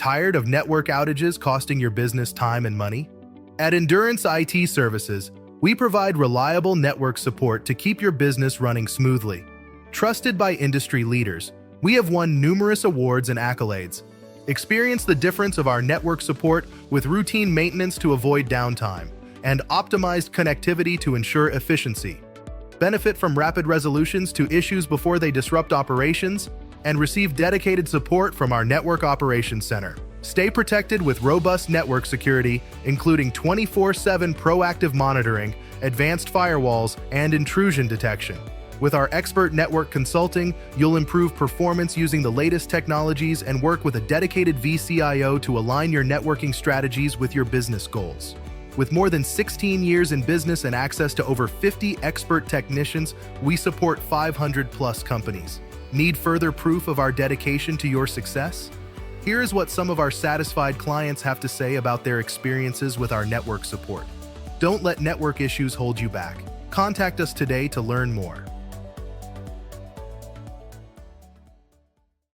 Tired of network outages costing your business time and money? At Endurance IT Services, we provide reliable network support to keep your business running smoothly. Trusted by industry leaders, we have won numerous awards and accolades. Experience the difference of our network support with routine maintenance to avoid downtime and optimized connectivity to ensure efficiency. Benefit from rapid resolutions to issues before they disrupt operations and receive dedicated support from our Network Operations Center. Stay protected with robust network security, including 24/7 proactive monitoring, advanced firewalls, and intrusion detection. With our expert network consulting, you'll improve performance using the latest technologies and work with a dedicated VCIO to align your networking strategies with your business goals. With more than 16 years in business and access to over 50 expert technicians, we support 500+ companies. Need further proof of our dedication to your success? Here is what some of our satisfied clients have to say about their experiences with our network support. Don't let network issues hold you back. Contact us today to learn more.